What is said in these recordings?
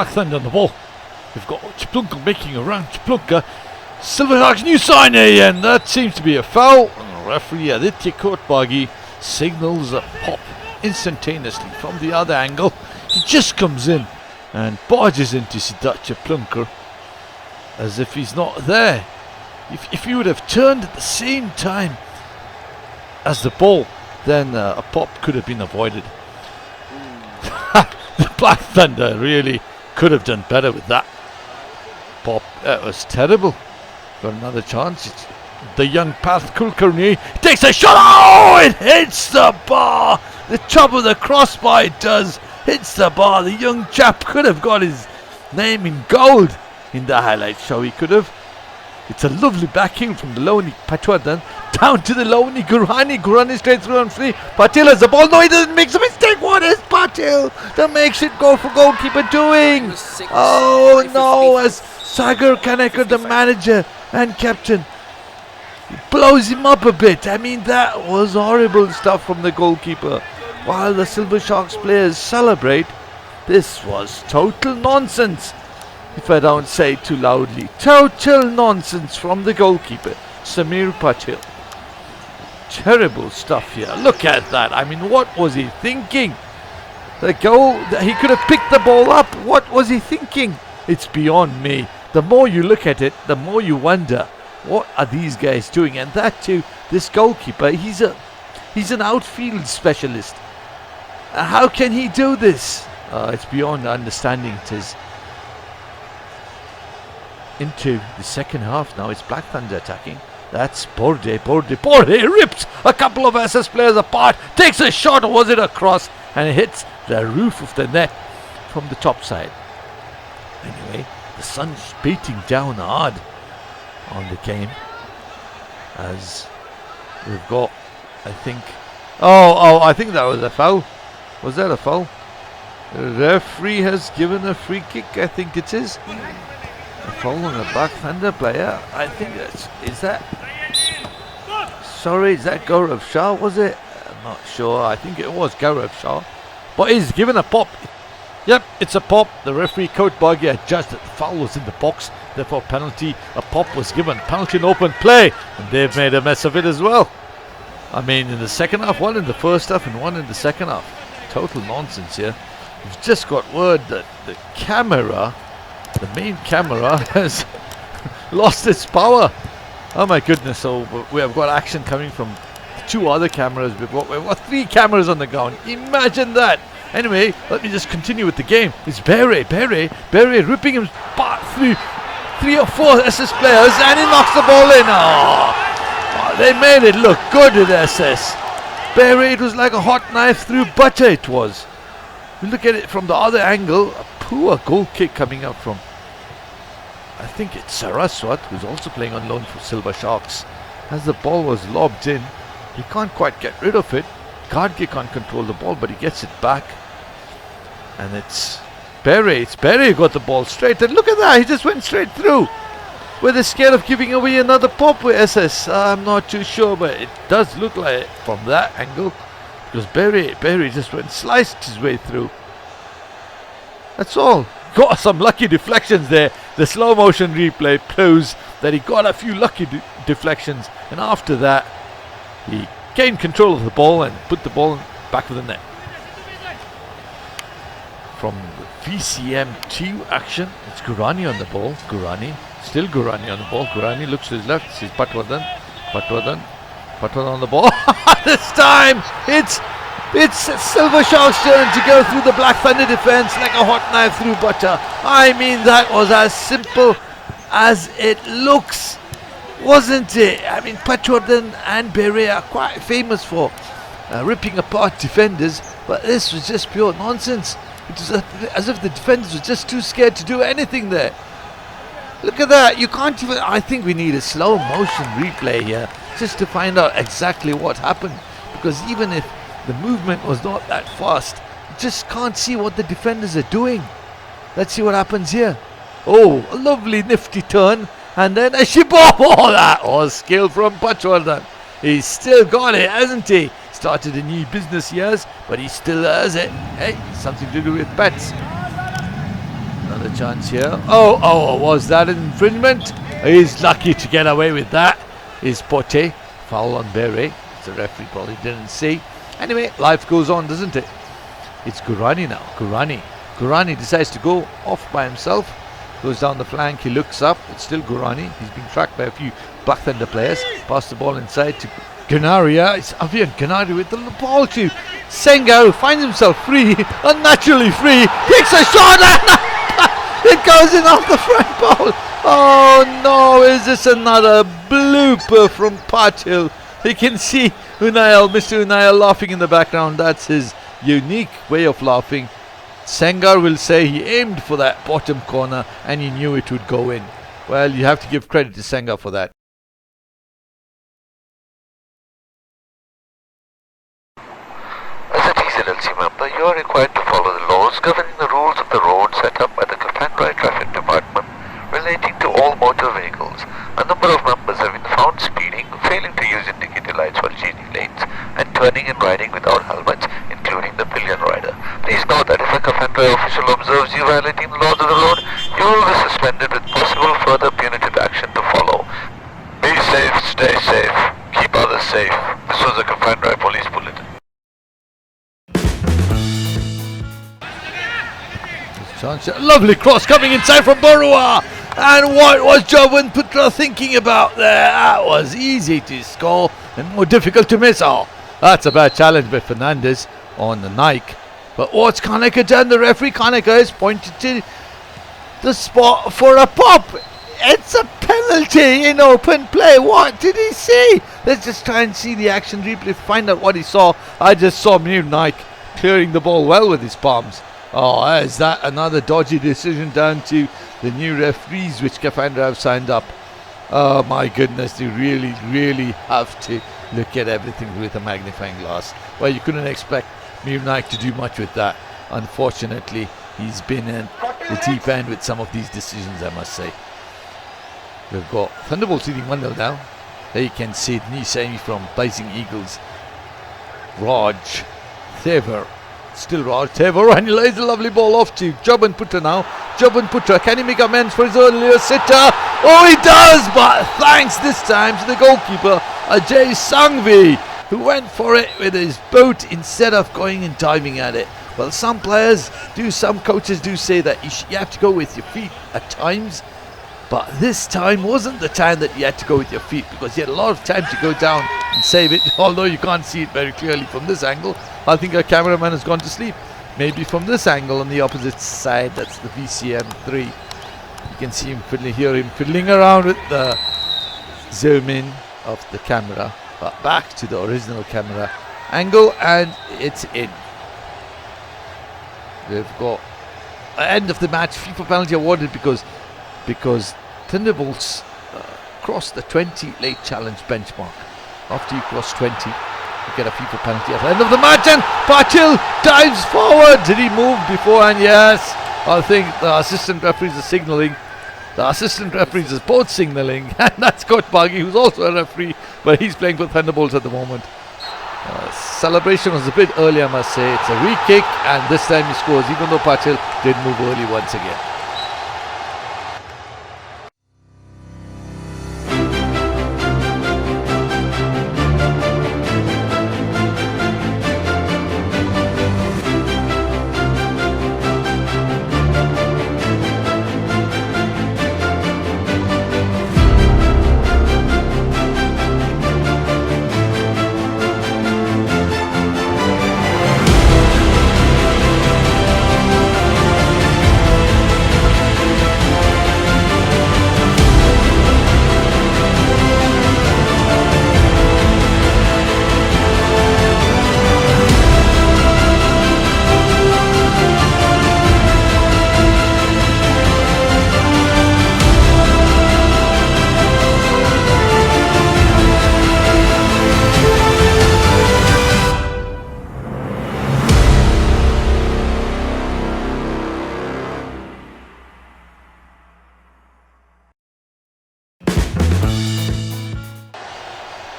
Black Thunder on the ball. We've got Chaplunka making a run. Chaplunka. Silverhawks new sign here, and that seems to be a foul. And the referee Aditya Kotbagi signals a pop instantaneously from the other angle. He just comes in and barges into Siddharth Chaplunka as if he's not there. If he would have turned at the same time as the ball, then a pop could have been avoided. The Black Thunder really could have done better with that pop. That was terrible. Got another chance. It's the young Path Kulkarni takes a shot. Oh, it hits the bar. The top of the crossbar it does. Hits the bar. The young chap could have got his name in gold in the highlight show. He could have. It's a lovely backheel from the Loni Patwardan down to the Loni Gurani. Gurani straight through and free. Patil has the ball. No, he doesn't make a mistake. What is Patil that makes it go for goalkeeper doing? Oh no, as Sagar Kanekar, the manager and captain, blows him up a bit. I mean, that was horrible stuff from the goalkeeper. While the Silver Sharks players celebrate, this was total nonsense. If I don't say it too loudly, total nonsense from the goalkeeper, Samir Patil. Terrible stuff here. Look at that. I mean, what was he thinking? The goal, he could have picked the ball up. What was he thinking? It's beyond me. The more you look at it, the more you wonder, what are these guys doing? And that too, this goalkeeper, he's an outfield specialist. How can he do this? It's beyond understanding. It is. Into the second half now. It's Black Thunder attacking. That's Borde rips a couple of SS players apart, takes a shot, or was it a cross, and it hits the roof of the net from the top side. Anyway, the sun's beating down hard on the game as we've got, I think, I think that was a foul. Was that a foul? The referee has given a free kick. I think it is. A foul on the Black Thunder player. I think is that Gaurav Shah, was it? I'm not sure. I think it was Gaurav Shah. But he's given a pop. Yep, it's a pop. The referee Kotbagi adjudged that the foul was in the box. Therefore penalty. A pop was given. Penalty in open play. And they've made a mess of it as well. I mean, in the second half, one in the first half and one in the second half. Total nonsense here. We've just got word that the camera, the main camera, has lost its power. Oh my goodness. So we have got action coming from two other cameras. We've got 3 cameras on the ground. Imagine that. Anyway, let me just continue with the game. It's Bere ripping him apart through 3 or 4 SS players, and he knocks the ball in. Oh, they made it look good with SS. Bere, it was like a hot knife through butter it was. We look at it from the other angle. A poor goal kick coming up from, I think it's Saraswat, who's also playing on loan for Silver Sharks. As the ball was lobbed in, he can't quite get rid of it. Gadge can't control the ball, but he gets it back. And it's Bere. It's Bere who got the ball straight. And look at that, he just went straight through. Were they scared of giving away another pop with SS? I'm not too sure, but it does look like it from that angle. Because Bere just went sliced his way through. That's all. Got some lucky deflections there. The slow motion replay proves that he got a few lucky deflections. And after that, he gained control of the ball and put the ball in the back of the net. From the VCM2 action, it's Gurani on the ball. Still Gurani on the ball. Gurani looks to his left. Sees Patwardan on the ball. This time, it's Silver Sharks' turn to go through the Black Thunder defense like a hot knife through butter. I mean, that was as simple as it looks, wasn't it? I mean, Patwardan and Bere are quite famous for ripping apart defenders, but this was just pure nonsense. It was as if the defenders were just too scared to do anything there. Look at that. You can't even. I think we need a slow motion replay here just to find out exactly what happened, because even if the movement was not that fast, you just can't see what the defenders are doing. Let's see what happens here. Oh, a lovely nifty turn, and then a shibor. Oh, that was skill from Patwardan. He's still got it, hasn't he? Started a new business years, but he still has it. Hey, something to do with pets. A Another chance here. Oh, was that an infringement? He's lucky to get away with that. Is Pote. Foul on Bere. The referee probably didn't see. Anyway, life goes on, doesn't it? It's Gurani now. Gurani decides to go off by himself. Goes down the flank. He looks up. It's still Gurani. He's being tracked by a few Black Thunder players. Pass the ball inside to Ganaria. It's Avian Ganari with the ball to Senga, who finds himself free, unnaturally free. Takes a shot and it goes in off the front ball. Oh no, is this another blooper from Patil? You can see Mr. Unayal laughing in the background. That's his unique way of laughing. Sengar will say he aimed for that bottom corner and he knew it would go in. Well, you have to give credit to Sengar for that. As a TZLC member, you are required to follow the laws governing the rules of the road set up by the Kafandrai Traffic Department relating to all motor vehicles. A number of members have been found speeding, failing to use indicator lights while changing lanes, and turning and riding without helmets, including the pillion rider. Please note that if a Kafandrai official observes you violating the laws of the road, you will be suspended with possible further punitive action to follow. Be safe, stay safe, keep others safe. This was a Kafandrai police bulletin. Lovely cross coming inside from Barua. And what was Jovan Putra thinking about there? That was easy to score and more difficult to miss. Oh, that's a bad challenge by Fernandez on the Nike. But what's Kaneka done? The referee Kaneka has pointed to the spot for a pop. It's a penalty in open play. What did he see? Let's just try and see the action replay, find out what he saw. I just saw new Nike clearing the ball well with his palms. Oh, is that another dodgy decision down to the new referees which Kafandra have signed up? Oh my goodness, they really have to look at everything with a magnifying glass. Well, you couldn't expect Mirnaik to do much with that. Unfortunately, he's been in the deep end with some of these decisions, I must say. We've got Thunderbolts leading 1-0 now. There you can see Nisemi from Blazing Eagles. Raj Thever. Still Raj Thever, and he lays a lovely ball off to Joban Putra now. Joban Putra, can he make amends for his earlier sitter? Oh, he does, but thanks this time to the goalkeeper, Ajay Sangvi, who went for it with his boot instead of going and diving at it. Well, some coaches do say that you have to go with your feet at times, but this time wasn't the time that you had to go with your feet, because you had a lot of time to go down and save it, although you can't see it very clearly from this angle. I think our cameraman has gone to sleep. Maybe from this angle on the opposite side, that's the VCM3. You can see him hear him fiddling around with the zoom in of the camera. But back to the original camera angle, and it's in. We've got end of the match, FIFA penalty awarded because Thunderbolts crossed the 20 late challenge benchmark. After you cross 20, you get a FIFA penalty at the end of the match, and Patil dives forward. Did he move beforehand? Yes. I think the assistant referees are signalling. The assistant referees is both signalling, and that's Coach Baghi, who's also a referee, but he's playing for Thunderbolts at the moment. Celebration was a bit early, I must say. It's a re-kick, and this time he scores, even though Patil did move early once again.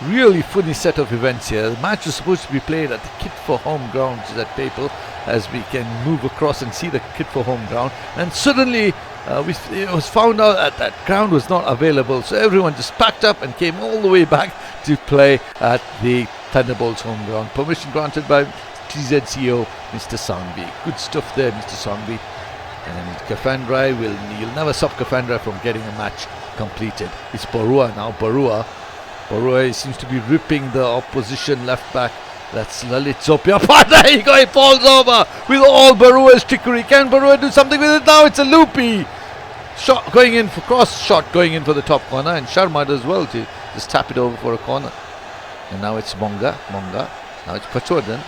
really funny set of events here. The match was supposed to be played at the Kit for Home ground, which is at Papal, as we can move across and see the Kit for Home ground. And suddenly it was found out that that ground was not available, so everyone just packed up and came all the way back to play at the Thunderbolts home ground. Permission granted by TZCO, Mr. Sangvi. Good stuff there, Mr. Sangvi. And Kafandrai you'll never stop Kafandrai from getting a match completed. It's Barua now. Barua seems to be ripping the opposition left back. That's Lalit Zopia. But there you go, he falls over with all Barua's trickery. Can Barua do something with it now? It's a loopy shot going in for cross shot going in for the top corner, and Sharma does well to just tap it over for a corner. And now it's Monga. Now it's Patwardhan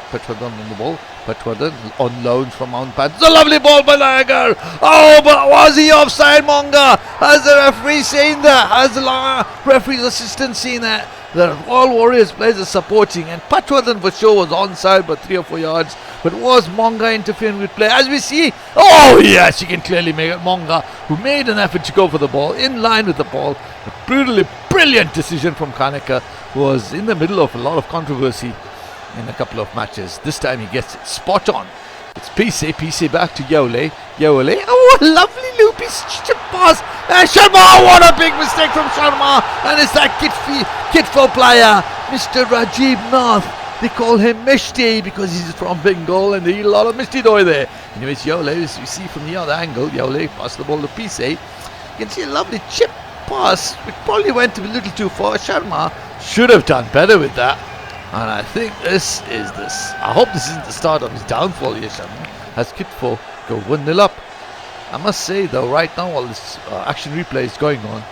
on the ball. Patwardhan on loan from Mount Pat. It's a lovely ball by Nagar. Oh, but was he offside, Monga? Has the referee seen that? Has the referee's assistant seen that? The Royal Warriors players are supporting, and Patwardhan for sure was onside by 3 or 4 yards. But was Monga interfering with play? As we see, oh yes, you can clearly make it. Monga, who made an effort to go for the ball, in line with the ball. A brutally brilliant decision from Kaneka, who was in the middle of a lot of controversy in a couple of matches. This time he gets it spot on. It's PC back to Yole. Oh, a lovely loopy chip pass. And Sharma, what a big mistake from Sharma. And it's that Kitfor player, Mr. Rajiv Nath. They call him Mishti because he's from Bengal, and they eat a lot of Mishti doi there. Anyways, Yole, as you see from the other angle, Yole passed the ball to PC. You can see a lovely chip pass, which probably went a little too far. Sharma should have done better with that. And I think I hope this isn't the start of his downfall here, Sharma, as Kitfor go 1-0 up. I must say though, right now while this action replay is going on,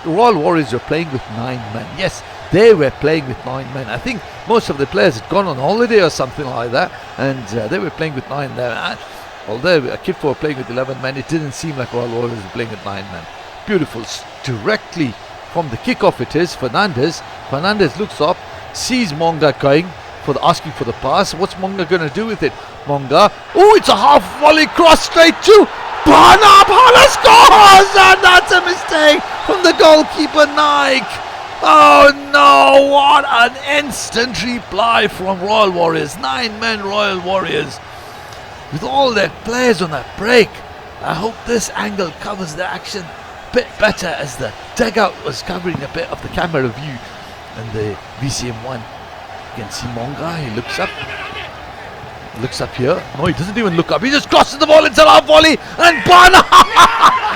Royal Warriors are playing with 9 men. Yes, they were playing with 9 men. I think most of the players had gone on holiday or something like that, and they were playing with 9 there. Although Kitfor were playing with 11 men, it didn't seem like Royal Warriors were playing with 9 men. Beautiful. Directly from the kickoff it is. Fernandez looks up, sees Monga going asking for the pass. What's Monga going to do with it? Monga, oh, it's a half volley cross straight to Bana. Bana scores, and that's a mistake from the goalkeeper Nike. Oh no, what an instant reply from Royal Warriors. 9 men Royal Warriors with all their players on that break. I hope this angle covers the action a bit better, as the dugout was covering a bit of the camera view and the VCM1. You can see Monga, he looks up here. No, he doesn't even look up, he just crosses the ball. It's a half volley, and Bana!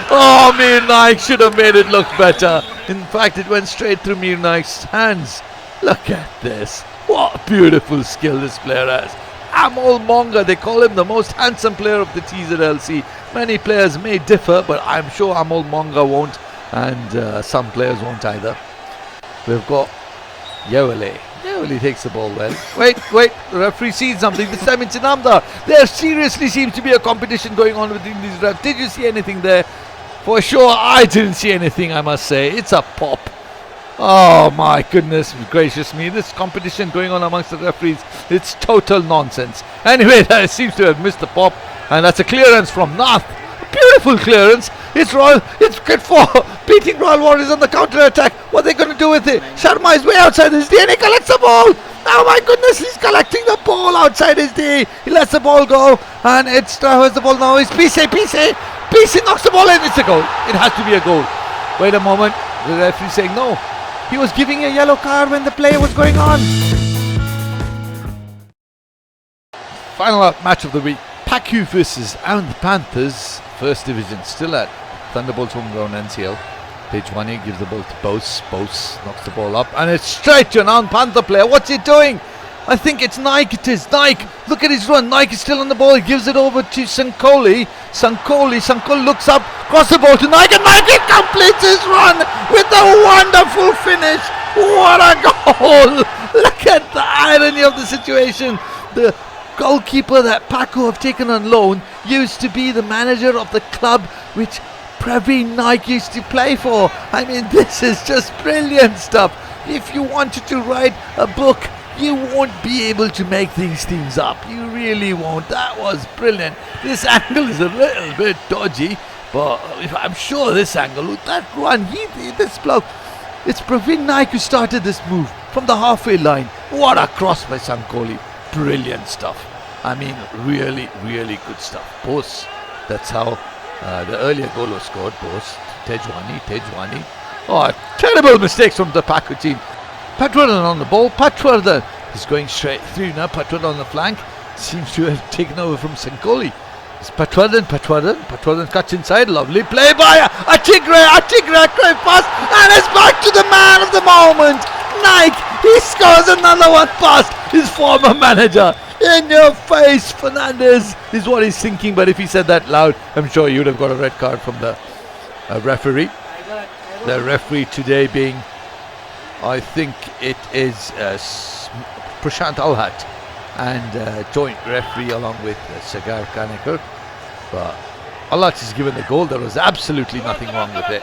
Oh, Mir Naik should have made it look better. In fact, it went straight through Mir Naik's hands. Look at this. What beautiful skill this player has. Amol Monga, they call him the most handsome player of the TZLC. Many players may differ, but I'm sure Amol Monga won't, and some players won't either. We've got Yewale. Yewale takes the ball well. Wait, the referee sees something. This time it's Inamda. There seriously seems to be a competition going on between these refs. Did you see anything there? For sure, I didn't see anything, I must say. It's a pop. Oh my goodness gracious me. This competition going on amongst the referees, it's total nonsense. Anyway, that seems to have missed the pop, and that's a clearance from Nath. Beautiful clearance. It's Kitfor beating Royal Warriors on the counter-attack. What are they going to do with it? Sharma is way outside his D and he collects the ball. Oh my goodness, he's collecting the ball outside his D. He lets the ball go, and it's where's the ball now? It's PC knocks the ball in. It's a goal. It has to be a goal. Wait a moment. The referee saying no. He was giving a yellow card when the play was going on. Final match of the week. PACU versus the Panthers. First division, still at Thunderbolts home ground NCL. Page 1 gives the ball to Bose. Bose knocks the ball up, and it's straight to an Panther player. What's he doing? I think it's Nike. It is Nike. Look at his run. Nike is still on the ball. He gives it over to Sankoli. Sankoli looks up, cross the ball to Nike, and Nike completes his run with a wonderful finish. What a goal! Look at the irony of the situation. The goalkeeper that Paco have taken on loan used to be the manager of the club which Praveen Naik used to play for. I mean, this is just brilliant stuff. If you wanted to write a book, you won't be able to make these things up. You really won't. That was brilliant. This angle is a little bit dodgy, but I'm sure this angle, that run, this bloke, it's Praveen Naik who started this move. from the halfway line. What a cross by Sankoli. Brilliant stuff. I mean, really, really good stuff. Both. That's how the earlier goal was scored. Both. Tejwani. Oh, terrible mistakes from the Pacu team. Patwardhan on the ball. Patwardhan is going straight through now. Patwardhan on the flank. Seems to have taken over from Sankoli. It's Patwardhan cuts inside. Lovely play by Atigre, great pass, and it's back to the man of the moment. Nike, he scores another one past his former manager. In your face, Fernandez is what he's thinking, but if he said that loud, I'm sure he would have got a red card from the referee. The referee today being, I think it is Prashant Alhat, and joint referee along with Sagar Kanekar. But Alhat is given the goal. There was absolutely nothing wrong with it.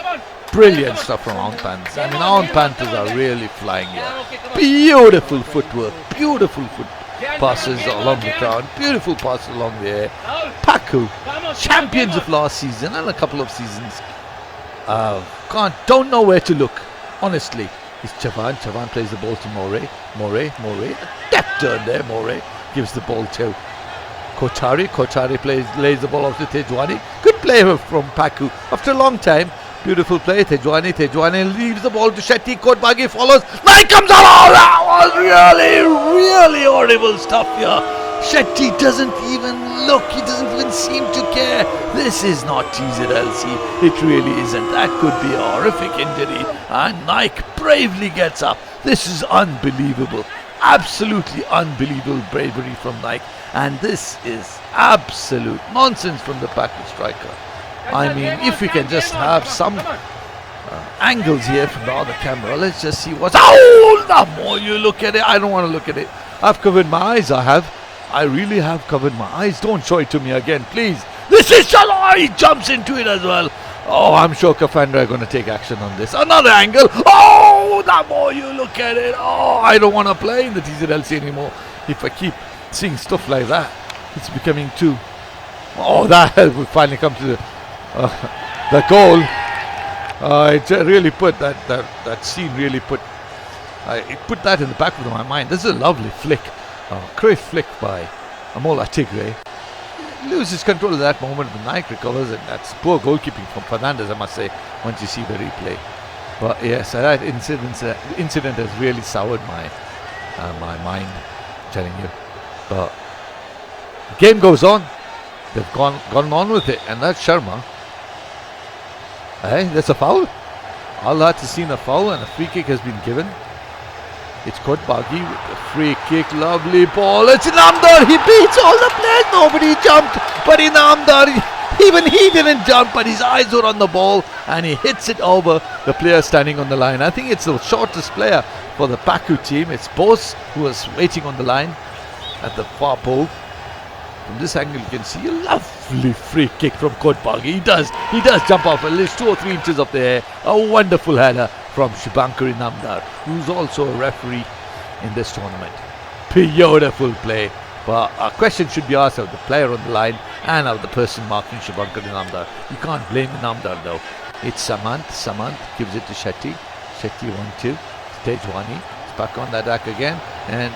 Brilliant stuff from Aunt Panthers. I mean, Aunt Panthers are really flying here. Beautiful footwork, beautiful foot passes along the ground, beautiful passes along the air. Pacu, champions of last season and a couple of seasons, don't know where to look. Honestly, it's Chavan. Chavan plays the ball to More. Deft turn there. More gives the ball to Kochari. Kochari lays the ball off to Tejwani. Good play from Pacu after a long time. Beautiful play. Tejwani leaves the ball to Shetty. Kotbagi follows. Nike comes out. Oh, that was really horrible stuff here. Shetty doesn't even look. He doesn't even seem to care. This is not TZLC. It really isn't. That could be a horrific injury. And Nike bravely gets up. This is unbelievable. Absolutely unbelievable bravery from Nike. And this is absolute nonsense from the Pacu striker. I mean, if we can just have some angles here from the other camera, let's just see what's... Oh, the more you look at it, I don't want to look at it. I've covered my eyes, I really have covered my eyes. Don't show it to me again, please. This is Salah. He jumps into it as well. Oh, I'm sure Kafandra are going to take action on this. Another angle. Oh, the more you look at it. Oh, I don't want to play in the TZLC anymore. If I keep seeing stuff like that, it's becoming too... Oh, that will finally come to the goal. It really put that scene really put... it put that in the back of my mind. This is a lovely flick. Great flick by Amol Atigre. Loses control at that moment, but Nike recovers, and that's poor goalkeeping from Fernandez, I must say, once you see the replay. But yes, that incident has really soured my mind, I'm telling you. But the game goes on. They've gone on with it, and that's Sharma. Hey, that's a foul. Alhat has seen a foul, and a free kick has been given. It's Kotbagi with the free kick. Lovely ball. It's Namdar. He beats all the players. Nobody jumped. But Namdar, even he didn't jump. But his eyes were on the ball. And he hits it over the player standing on the line. I think it's the shortest player for the Pacu team. It's Bose who was waiting on the line at the far pole. From this angle you can see a lovely free kick from Kotbagi. He does jump off at least 2 or 3 inches of the air. A wonderful header from Shubhankari Namdar, who's also a referee in this tournament. Beautiful play. But a question should be asked of the player on the line and of the person marking Shubhankari Namdar. You can't blame Namdar though. It's Samant. Samant gives it to Shetty. Shetty 1-2. Tejwani. It's back on the attack again. And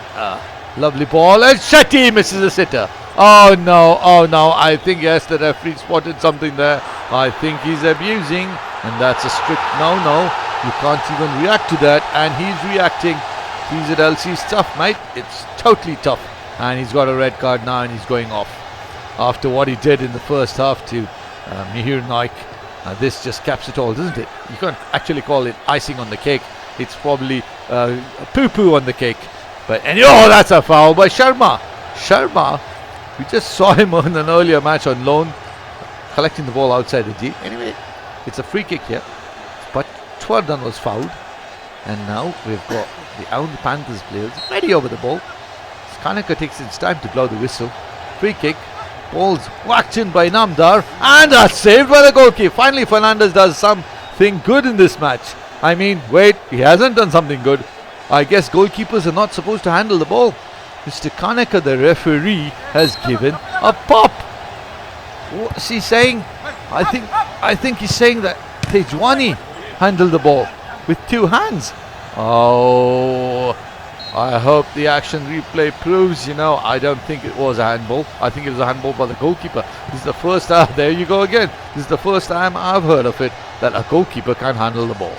lovely ball. And Shetty misses a sitter. Oh no. I think, yes, the referee spotted something there. I think he's abusing. And that's a strict no. You can't even react to that, and he's reacting. TZLC's tough, mate. It's totally tough. And he's got a red card now, and he's going off. After what he did in the first half to Mihir Naik, this just caps it all, doesn't it? You can't actually call it icing on the cake. It's probably poo-poo on the cake. But oh, that's a foul by Sharma. Sharma, we just saw him on an earlier match on loan, collecting the ball outside the G. Anyway, it's a free kick here. But Twardhan was fouled, and now we've got the Aunt Panthers players ready over the ball. Kaneka takes his time to blow the whistle. Free kick, ball's whacked in by Namdar, and that's saved by the goalkeeper. Finally, Fernandez does something good in this match. I mean, wait, he hasn't done something good. I guess goalkeepers are not supposed to handle the ball. Mr. Kaneka, the referee, has given a pop. What's he saying? I think he's saying that Tejwani handled the ball with 2 hands. Oh, I hope the action replay proves, I don't think it was a handball. I think it was a handball by the goalkeeper. This is the first time, there you go again. This is the first time I've heard of it, that a goalkeeper can handle the ball.